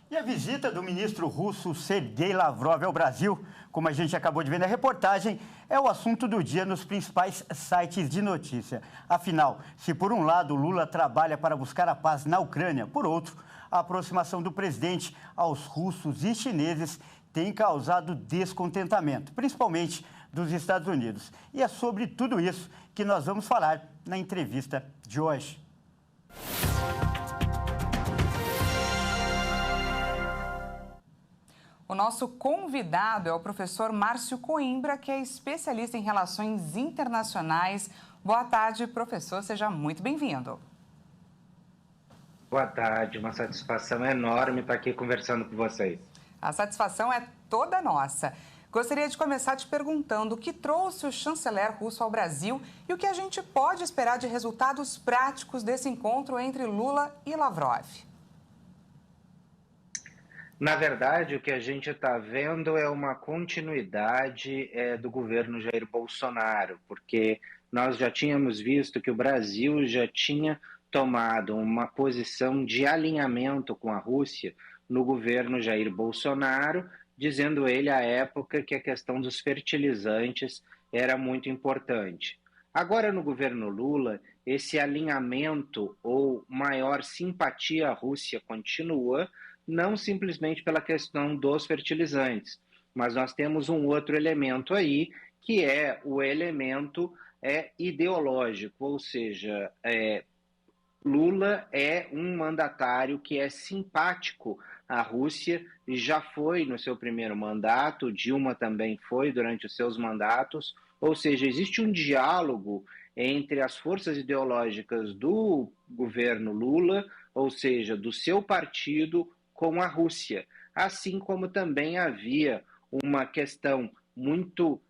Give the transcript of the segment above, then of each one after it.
E a visita do ministro russo Sergei Lavrov ao Brasil, como a gente acabou de ver na reportagem, é o assunto do dia nos principais sites de notícia. Afinal, se por um lado Lula trabalha para buscar a paz na Ucrânia, por outro, a aproximação do presidente aos russos e chineses tem causado descontentamento, principalmente dos Estados Unidos. E é sobre tudo isso que nós vamos falar na entrevista de hoje. O nosso convidado é o professor Márcio Coimbra, que é especialista em relações internacionais. Boa tarde, professor. Seja muito bem-vindo. Boa tarde. Uma satisfação enorme estar aqui conversando com vocês. A satisfação é toda nossa. Gostaria de começar te perguntando o que trouxe o chanceler russo ao Brasil e o que a gente pode esperar de resultados práticos desse encontro entre Lula e Lavrov. Na verdade, o que a gente está vendo é uma continuidade do governo Jair Bolsonaro, porque nós já tínhamos visto que o Brasil já tinha tomado uma posição de alinhamento com a Rússia no governo Jair Bolsonaro, dizendo ele à época que a questão dos fertilizantes era muito importante. Agora, no governo Lula, esse alinhamento ou maior simpatia à Rússia continua, não simplesmente pela questão dos fertilizantes, mas nós temos um outro elemento aí, que é o elemento ideológico, ou seja, Lula é um mandatário que é simpático à Rússia, e já foi no seu primeiro mandato, Dilma também foi durante os seus mandatos, ou seja, existe um diálogo entre as forças ideológicas do governo Lula, ou seja, do seu partido, com a Rússia, assim como também havia uma questão muito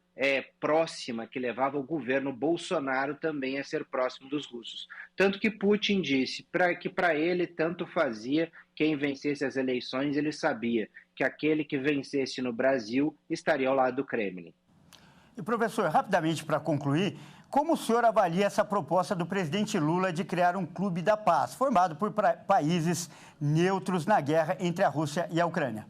próxima que levava o governo Bolsonaro também a ser próximo dos russos. Tanto que Putin disse que para ele tanto fazia quem vencesse as eleições, ele sabia que aquele que vencesse no Brasil estaria ao lado do Kremlin. E professor, rapidamente para concluir, como o senhor avalia essa proposta do presidente Lula de criar um clube da paz, formado por países neutros na guerra entre a Rússia e a Ucrânia?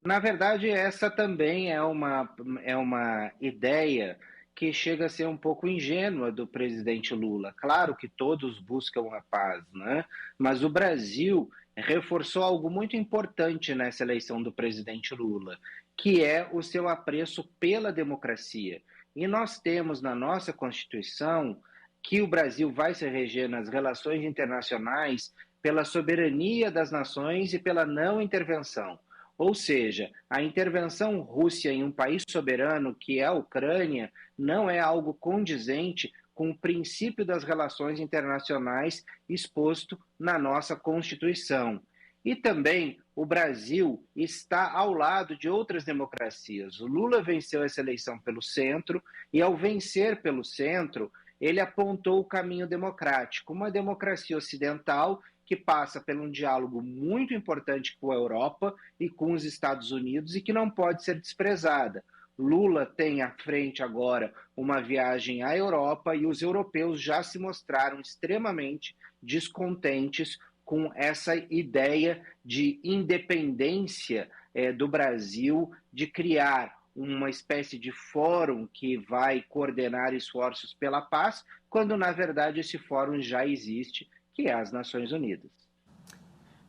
Na verdade, essa também é uma ideia que chega a ser um pouco ingênua do presidente Lula. Claro que todos buscam a paz, né? Mas o Brasil reforçou algo muito importante nessa eleição do presidente Lula, que é o seu apreço pela democracia. E nós temos na nossa Constituição que o Brasil vai se reger nas relações internacionais pela soberania das nações e pela não intervenção. Ou seja, a intervenção russa em um país soberano, que é a Ucrânia, não é algo condizente com o princípio das relações internacionais exposto na nossa Constituição. E também o Brasil está ao lado de outras democracias. O Lula venceu essa eleição pelo centro e, ao vencer pelo centro, ele apontou o caminho democrático, uma democracia ocidental que passa por um diálogo muito importante com a Europa e com os Estados Unidos e que não pode ser desprezada. Lula tem à frente agora uma viagem à Europa e os europeus já se mostraram extremamente descontentes com essa ideia de independência do Brasil, de criar uma espécie de fórum que vai coordenar esforços pela paz, quando na verdade esse fórum já existe, que é as Nações Unidas.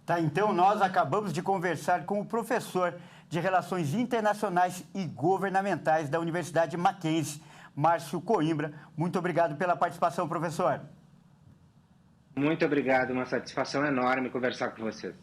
Tá, então nós acabamos de conversar com o professor de Relações Internacionais e Governamentais da Universidade Mackenzie, Márcio Coimbra. Muito obrigado pela participação, professor. Muito obrigado, uma satisfação enorme conversar com vocês.